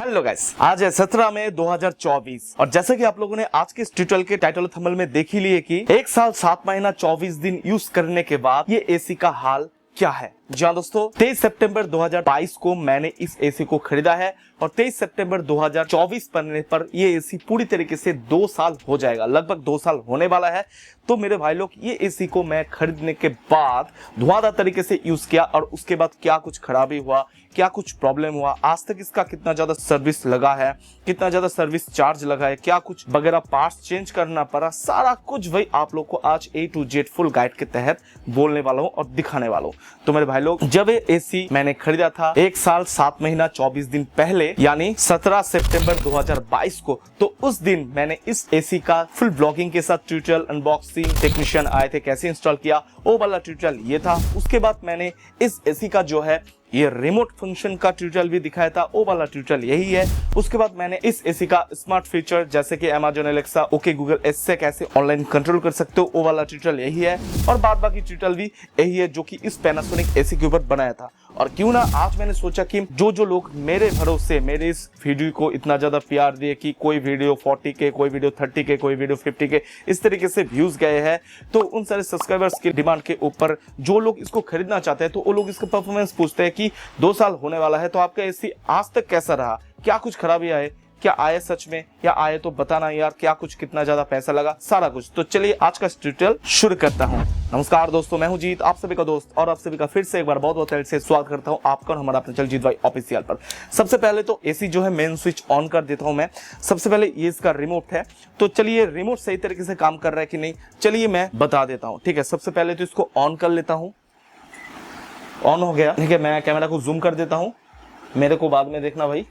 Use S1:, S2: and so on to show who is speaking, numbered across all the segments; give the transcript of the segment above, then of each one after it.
S1: Hello guys, आज है 17 मई 2024 और जैसे कि आप लोगों ने आज के इस ट्यूटोरियल के टाइटल थंबनेल में देख ही लिए कि 1 साल 7 महीना 24 दिन यूज करने के बाद ये एसी का हाल क्या है। जी हाँ दोस्तों, 23 सितंबर 2022 को मैंने इस एसी को खरीदा है और 23 सितंबर 2024 पड़ने पर ये एसी पूरी तरीके से 2 साल हो जाएगा, लगभग 2 साल होने वाला है। तो मेरे भाई लोग, ये एसी को मैं खरीदने के बाद धुआंधार तरीके से यूज किया और उसके बाद क्या कुछ खराबी हुआ, क्या कुछ प्रॉब्लम हुआ, आज तक इसका कितना ज्यादा सर्विस लगा है, कितना ज्यादा सर्विस चार्ज लगा है, क्या कुछ वगैरह पार्ट्स चेंज करना पड़ा, सारा कुछ वही आप लोग को आज A to Z full guide के तहत बोलने वाला हूँ और दिखाने वाला हूँ। तो मेरे भाई लोग, जब ये एसी मैंने खरीदा था 1 साल 7 महीना 24 दिन पहले, यानी 17 सितंबर 2022 को, तो उस दिन मैंने इस एसी का फुल ब्लॉगिंग के साथ ट्यूटोरियल, अनबॉक्सिंग, टेक्नीशियन आए थे कैसे इंस्टॉल किया, वो वाला ट्यूटोरियल ये था। उसके बाद मैंने इस एसी का जो है ये रिमोट फंक्शन का ट्यूटोरियल भी दिखाया था, वो वाला ट्यूटोरियल यही है। उसके बाद मैंने इस एसी का स्मार्ट फीचर जैसे कि Amazon Alexa, ओके गूगल इससे कैसे ऑनलाइन कंट्रोल कर सकते हो, वो वाला ट्यूटोरियल यही है। और बाद बाकी ट्यूटोरियल भी यही है जो कि इस पैनासोनिक एसी के ऊपर बनाया था। और क्यों ना आज मैंने सोचा कि जो लोग मेरे भरोसे मेरे इस वीडियो को इतना ज्यादा प्यार दिए कि कोई वीडियो 40K, कोई वीडियो 30K, कोई वीडियो 50K, इस तरीके से व्यूज गए हैं, तो उन सारे सब्सक्राइबर्स की डिमांड के ऊपर जो लोग इसको खरीदना चाहते हैं तो वो लोग इसका परफॉर्मेंस पूछते हैं कि 2 साल होने वाला है तो आपका एसी आज तक कैसा रहा, क्या कुछ खराबी आए, क्या आए सच में, या आए तो बताना यार, क्या कुछ कितना ज्यादा पैसा लगा, सारा कुछ। तो चलिए आज का ट्यूटोरियल शुरू करता हूं। नमस्कार दोस्तों, मैं हूं जीत, आप सभी का दोस्त, और आप सभी का फिर से एक बार बहुत बहुत दिल से स्वागत करता हूं आपका और हमारा अपने चैनल जीत भाई ऑफिशियल पर। सबसे पहले तो एसी जो है मेन स्विच ऑन कर देता हूं मैं। सबसे पहले ये इसका रिमोट है, तो चलिए रिमोट सही तरीके से काम कर रहा है कि नहीं, चलिए मैं बता देता हूँ। ठीक है, सबसे पहले तो इसको ऑन कर लेता हूँ। ऑन हो गया, ठीक है। मैं कैमरा को जूम कर देता हूँ, मेरे को बाद में देखना भाई,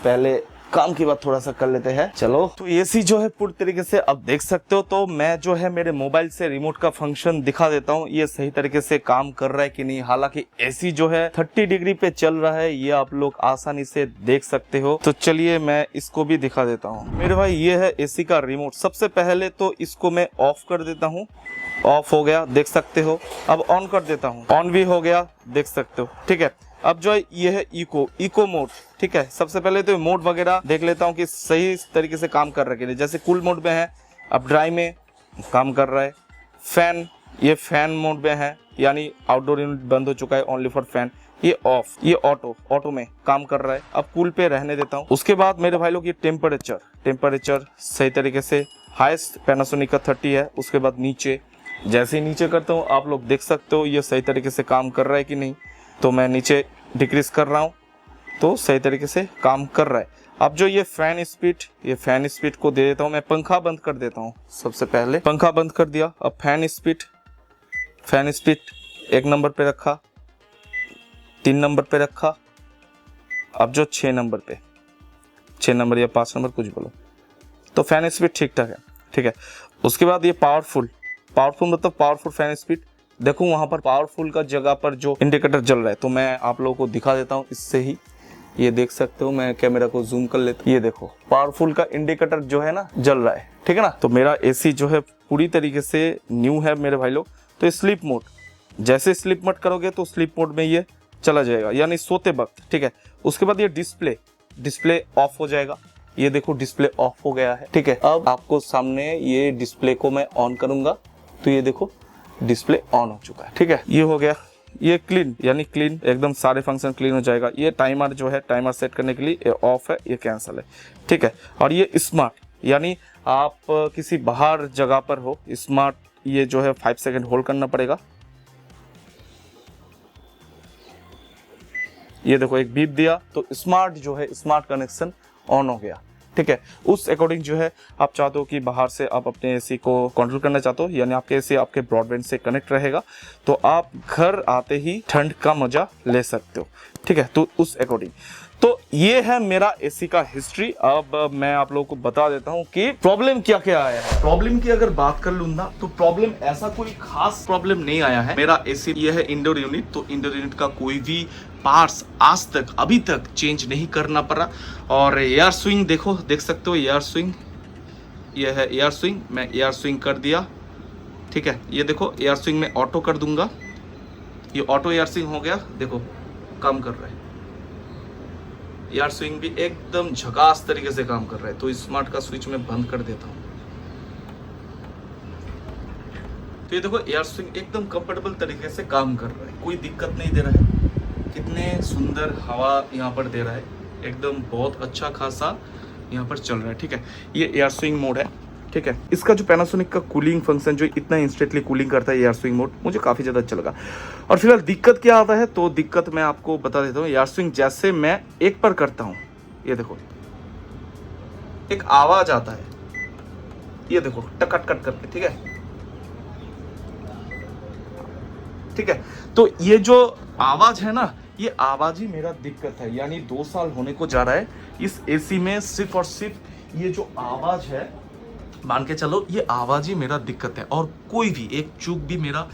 S1: पहले काम की बात थोड़ा सा कर लेते हैं। चलो, तो एसी जो है पूरी तरीके से अब देख सकते हो। तो मैं जो है मेरे मोबाइल से रिमोट का फंक्शन दिखा देता हूँ, ये सही तरीके से काम कर रहा है कि नहीं। हालांकि एसी जो है 30 डिग्री पे चल रहा है, ये आप लोग आसानी से देख सकते हो। तो चलिए मैं इसको भी दिखा देता हूँ। मेरे भाई, ये है एसी का रिमोट। सबसे पहले तो इसको मैं ऑफ कर देता हूँ। ऑफ हो गया, देख सकते हो। अब ऑन कर देता हूँ, ऑन भी हो गया, देख सकते हो। ठीक है, अब जो है ये है इको मोड। ठीक है, सबसे पहले तो मोड वगैरह देख लेता हूँ कि सही तरीके से काम कर रहा है। जैसे कूल मोड में है, अब ड्राई में काम कर रहा है। फैन, ये फैन मोड में है, यानी आउटडोर यूनिट बंद हो चुका है, ओनली फॉर फैन। ये ऑफ, ये ऑटो में काम कर रहा है। अब कूल पे रहने देता हूँ। उसके बाद मेरे भाई लोग, ये टेम्परेचर सही तरीके से हाईएस्ट पैनासोनिक का 30 है। उसके बाद नीचे, जैसे ही नीचे करता हूँ आप लोग देख सकते हो ये सही तरीके से काम कर रहा है कि नहीं। तो मैं नीचे डिक्रीज कर रहा हूँ तो सही तरीके से काम कर रहा है। अब जो ये फैन स्पीड को दे देता हूँ मैं। पंखा बंद कर देता हूँ। सबसे पहले पंखा बंद कर दिया। अब फैन स्पीड 1 नंबर पे रखा, 3 नंबर पे रखा। अब जो 6 नंबर या 5 नंबर कुछ बोलो, तो फैन स्पीड ठीक ठाक है। ठीक है, उसके बाद ये पावरफुल मतलब पावरफुल फैन स्पीड। देखो वहां पर पावरफुल का जगह पर जो इंडिकेटर जल रहा है, तो मैं आप लोगों को दिखा देता हूँ इससे ही। ये देख सकते हो, मैं कैमरा को जूम कर लेता हूँ। ये देखो पावरफुल का इंडिकेटर जो है ना, जल रहा है। ठीक है ना। तो मेरा एसी जो है पूरी तरीके से न्यू है मेरे भाई लोग। तो स्लीप मोड, जैसे स्लीप मोड करोगे तो स्लीप मोड में ये चला जाएगा, यानी सोते वक्त। ठीक है, उसके बाद ये डिस्प्ले ऑफ हो जाएगा। ये देखो डिस्प्ले ऑफ हो गया है। ठीक है, अब आपको सामने ये डिस्प्ले को मैं ऑन करूंगा तो ये देखो डिस्प्ले ऑन हो चुका है। ठीक है, ये हो गया। ये क्लीन, यानी क्लीन एकदम सारे फंक्शन क्लीन हो जाएगा। ये टाइमर जो है, टाइमर सेट करने के लिए ये ऑफ है, ये कैंसिल है। ठीक है, और ये स्मार्ट, यानी आप किसी बाहर जगह पर हो, स्मार्ट ये जो है 5 सेकंड होल्ड करना पड़ेगा। ये देखो एक बीप दिया तो स्मार्ट जो है, स्मार्ट कनेक्शन ऑन हो गया। ठीक है, उस अकॉर्डिंग जो है आप चाहते हो कि बाहर से आप अपने एसी को कंट्रोल करना चाहते हो, यानी आपके एसी आपके ब्रॉडबैंड से कनेक्ट रहेगा, तो आप घर आते ही ठंड का मजा ले सकते हो। ठीक है, तो उस अकॉर्डिंग तो ये है मेरा एसी का हिस्ट्री। अब मैं आप लोगों को बता देता हूँ कि प्रॉब्लम क्या क्या आया है। प्रॉब्लम की अगर बात कर लूँ ना, तो प्रॉब्लम ऐसा कोई खास प्रॉब्लम नहीं आया है। मेरा एसी ये है इंडोर यूनिट, तो इंडोर यूनिट का कोई भी पार्ट्स आज तक अभी तक चेंज नहीं करना पड़ा। और एयर स्विंग देखो, देख सकते हो एयर स्विंग, ये है एयर स्विंग, मैं एयर स्विंग कर दिया। ठीक है, ये देखो एयर स्विंग में ऑटो कर दूंगा, ये ऑटो एयर स्विंग हो गया। देखो काम कर रहा है। एयर स्विंग भी एकदम झकास तरीके से काम कर रहा है। तो स्मार्ट का स्विच मैं बंद कर देता हूँ। तो ये देखो एयर स्विंग एकदम कंफर्टेबल तरीके से काम कर रहा है, कोई दिक्कत नहीं दे रहा है। कितने सुंदर हवा यहाँ पर दे रहा है, एकदम बहुत अच्छा खासा यहाँ पर चल रहा है। ठीक है, ये एयर स्विंग मोड है। ठीक है, इसका जो पैनासोनिक का कूलिंग फंक्शन जो इतना इंस्टेंटली कूलिंग करता है एयर स्विंग मोड, मुझे काफ़ी ज़्यादा अच्छा लगा। और फिलहाल दिक्कत क्या आता है, तो दिक्कत मैं आपको बता देता हूँ। एयर स्विंग जैसे मैं एक पर करता हूँ, ये देखो एक आवाज़ आता है, ये देखो टकट कट करके। ठीक है, ठीक है, तो ये जो आवाज़ है ना, ये आवाज़ ही मेरा दिक्कत है। यानी 2 साल होने को जा रहा है इस एसी में, सिर्फ और सिर्फ ये जो आवाज़ है, मान के चलो ये आवाज़ ही मेरा दिक्कत है, और कोई भी एक चूक भी मेरा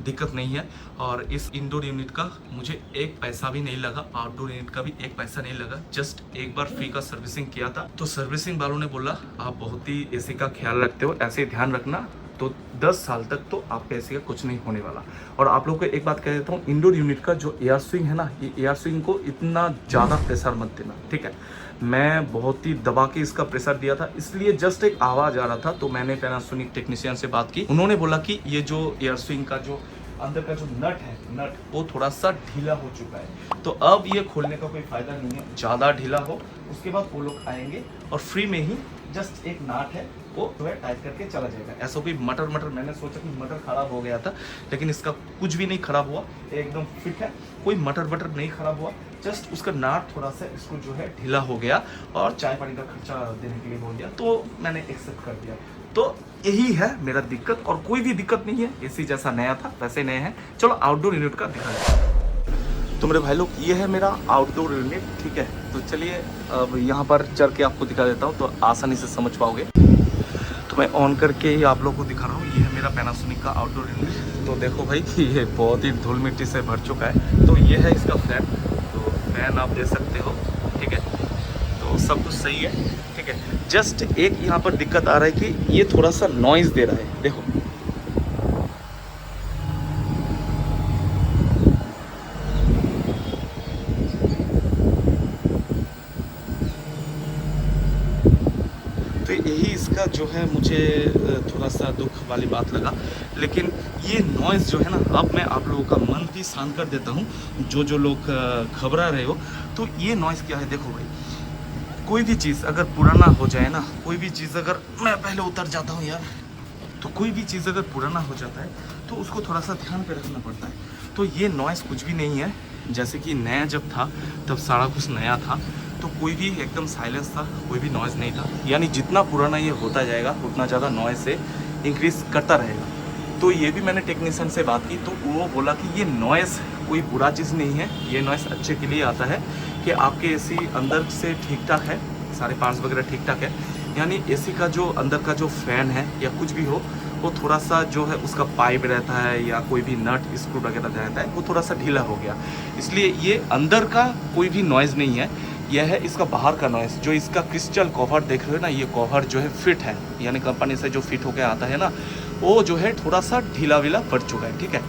S1: दिक्कत नहीं है। और इस इंडोर यूनिट का मुझे एक पैसा भी नहीं लगा, आउटडोर यूनिट का भी एक पैसा नहीं लगा। जस्ट एक बार फ्री का सर्विसिंग किया था, तो सर्विसिंग वालों ने बोला आप बहुत ही एसी का ख्याल रखते हो, ऐसे ध्यान रखना, तो 10 साल तक तो आपके एसी का कुछ नहीं होने वाला। और आप लोगों को एक बात कह देता हूँ, इंडोर यूनिट का जो एयर स्विंग है ना, ये एयर स्विंग को इतना ज़्यादा प्रेशर मत देना। ठीक है, मैं बहुत ही दबा के इसका प्रेशर दिया था, इसलिए जस्ट एक आवाज़ आ रहा था। तो मैंने पैनासोनिक टेक्नीशियन से बात की, उन्होंने बोला कि ये जो एयर स्विंग का जो अंदर का जो नट है, नट वो थोड़ा सा ढीला हो चुका है, तो अब ये खोलने का कोई फ़ायदा नहीं है। ज़्यादा ढीला हो, उसके बाद वो लोग आएंगे और फ्री में ही जस्ट एक नाट है वो जो है टाइट करके चला जाएगा। ऐसा कोई मटर मैंने सोचा कि मटर खराब हो गया था, लेकिन इसका कुछ भी नहीं खराब हुआ, एकदम फिट है, कोई मटर नहीं खराब हुआ। जस्ट उसका नाट थोड़ा सा इसको जो है ढीला हो गया, और चाय पानी का खर्चा देने के लिए बोल दिया, तो मैंने एक्सेप्ट कर दिया। तो यही है मेरा दिक्कत, और कोई भी दिक्कत नहीं है। एसी जैसा नया था वैसे नए हैं। चलो आउटडोर यूनिट का दिखा देता हूं। तो मेरे भाई लोग, ये है मेरा आउटडोर यूनिट। ठीक है, तो चलिए अब यहाँ पर चल के आपको दिखा देता हूँ, तो आसानी से समझ पाओगे। तो मैं ऑन करके ही आप लोगों को दिखा रहा हूँ। ये है मेरा पैनासोनिक का आउटडोर यूनिट। तो देखो भाई, ये बहुत ही धूल मिट्टी से भर चुका है। तो ये है इसका फैन, तो फैन आप दे सकते हो। ठीक है, तो सब कुछ सही है। ठीक है, जस्ट एक यहाँ पर दिक्कत आ रहा है कि ये थोड़ा सा नॉइज़ दे रहा है, देखो। तो यही इसका जो है मुझे थोड़ा सा दुख वाली बात लगा। लेकिन ये नॉइज़ जो है ना, अब मैं आप लोगों का मन भी शांत कर देता हूँ, जो लोग घबरा रहे हो। तो ये नॉइज़ क्या है, देखो भाई, कोई भी चीज़ अगर पुराना हो जाए ना, कोई भी चीज़ अगर, मैं पहले उतर जाता हूँ यार, तो कोई भी चीज़ अगर पुराना हो जाता है तो उसको थोड़ा सा ध्यान पे रखना पड़ता है। तो ये नॉइज़ कुछ भी नहीं है। जैसे कि नया जब था तब सारा कुछ नया था, तो कोई भी एकदम साइलेंस था, कोई भी नॉइज़ नहीं था। यानी जितना पुराना ये होता जाएगा उतना ज़्यादा नॉइज़ से इंक्रीज़ करता रहेगा। तो ये भी मैंने टेक्नीशियन से बात की, तो वो बोला कि ये नॉइज़ कोई बुरा चीज़ नहीं है, ये नॉइज़ अच्छे के लिए आता है कि आपके एसी अंदर से ठीक ठाक है, सारे पार्ट्स वगैरह ठीक ठाक है। यानी एसी का जो अंदर का जो फ़ैन है या कुछ भी हो, वो थोड़ा सा जो है उसका पाइप रहता है या कोई भी नट स्क्रू वगैरह रहता है, वो थोड़ा सा ढीला हो गया। इसलिए ये अंदर का कोई भी नॉइज़ नहीं है, यह है इसका बाहर का नॉइज़। जो इसका क्रिस्टल कवर देख रहे हो ना, ये कवर जो है फिट है, यानी कंपनी से जो फिट होकर आता है ना, वो जो है थोड़ा सा ढीला वीला पड़ चुका है। ठीक है,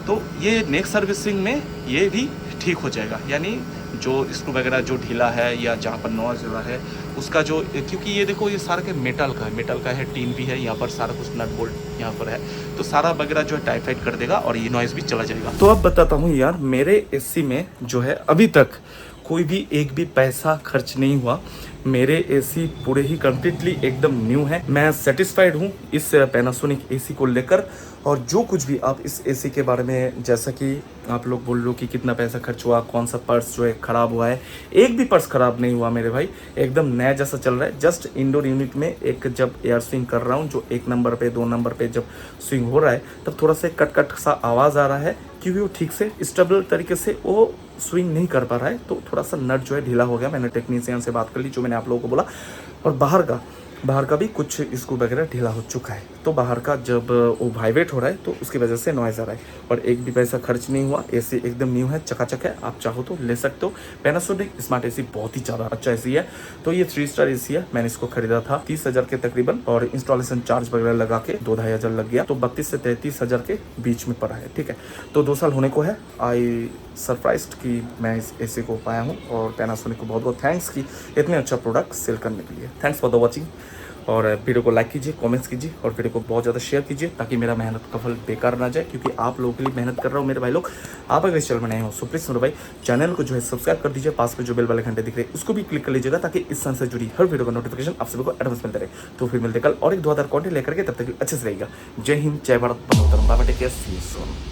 S1: तो ये नेक्स्ट सर्विसिंग में ये भी ठीक हो जाएगा। यानी जो स्क्रू वगैरह जो ढीला है या जहाँ पर नॉइज़ हो रहा है उसका जो, क्योंकि ये देखो ये सारा के मेटल का है, टीन भी है, यहाँ पर सारा कुछ नट बोल्ट यहाँ पर है, तो सारा वगैरह जो है टाइफाइड कर देगा और ये नॉइज़ भी चला जाएगा। तो अब बताता हूँ यार, मेरे एसी में जो है अभी तक कोई भी एक भी पैसा खर्च नहीं हुआ। मेरे एसी पूरे ही कम्प्लीटली एकदम न्यू है। मैं सेटिस्फाइड हूँ इस पैनासोनिक एसी को लेकर। और जो कुछ भी आप इस एसी के बारे में, जैसा कि आप लोग बोल लो कि कितना पैसा खर्च हुआ, कौन सा पर्स जो है ख़राब हुआ है, एक भी पर्स ख़राब नहीं हुआ मेरे भाई, एकदम नया जैसा चल रहा है। जस्ट इंडोर यूनिट में एक जब एयर स्विंग कर रहा हूँ, जो 1 नंबर पे 2 नंबर पे जब स्विंग हो रहा है, तब थोड़ा सा कट सा आवाज़ आ रहा है, क्योंकि वो ठीक से स्टेबल तरीके से वो स्विंग नहीं कर पा रहा है। तो थोड़ा सा नट जो है ढीला हो गया। मैंने टेक्नीशियन से बात कर ली, जो मैंने आप लोगों को बोला। और बाहर का बाहर का भी कुछ स्क्रू वगैरह ढीला हो चुका है, तो बाहर का जब वो वाइब्रेट हो रहा है तो उसकी वजह से नॉइज आ रहा है। और एक भी पैसा खर्च नहीं हुआ, एसी एकदम न्यू है, चकाचक है, आप चाहो तो ले सकते हो। पैनासोनिक स्मार्ट एसी बहुत ही ज़्यादा अच्छा एसी है। तो ये 3 स्टार एसी है, मैंने इसको खरीदा था 30,000 के तकरीबन, और इंस्टॉलेशन चार्ज वगैरह लगा के 2-2.5 हज़ार लग गया, तो 32 से 33 हज़ार के बीच में पड़ा है। ठीक है, तो 2 साल होने को है। आई सरप्राइज्ड कि मैं इस एसी को पाया हूँ, और पैनासोनिक को बहुत बहुत थैंक्स कि इतने अच्छा प्रोडक्ट सेल करने के लिए। Thanks for the watching. और वीडियो को लाइक कीजिए, कमेंट्स कीजिए, और वीडियो को बहुत ज़्यादा शेयर कीजिए, ताकि मेरा मेहनत का फल बेकार ना जाए, क्योंकि आप लोगों के लिए मेहनत कर रहा हूँ मेरे भाई लोग। आप अगर इस चैनल में नए हो सो प्लीज़ मेरे भाई चैनल को जो है सब्सक्राइब कर दीजिए, पास में जो बेल वाले घंटे दिख रहे हैं उसको भी क्लिक कर लीजिएगा, ताकि इस सन से जुड़ी हर वीडियो का नोटिफिकेशन आप सभी को एडवांस मिलते रहे। तो फिर मिलते कल और एक 2 कंटेंट लेकर के, तब तक अच्छे से रहेगा। जय हिंद, जय भारत, बंदे मातरम, bye bye, take care, see you soon.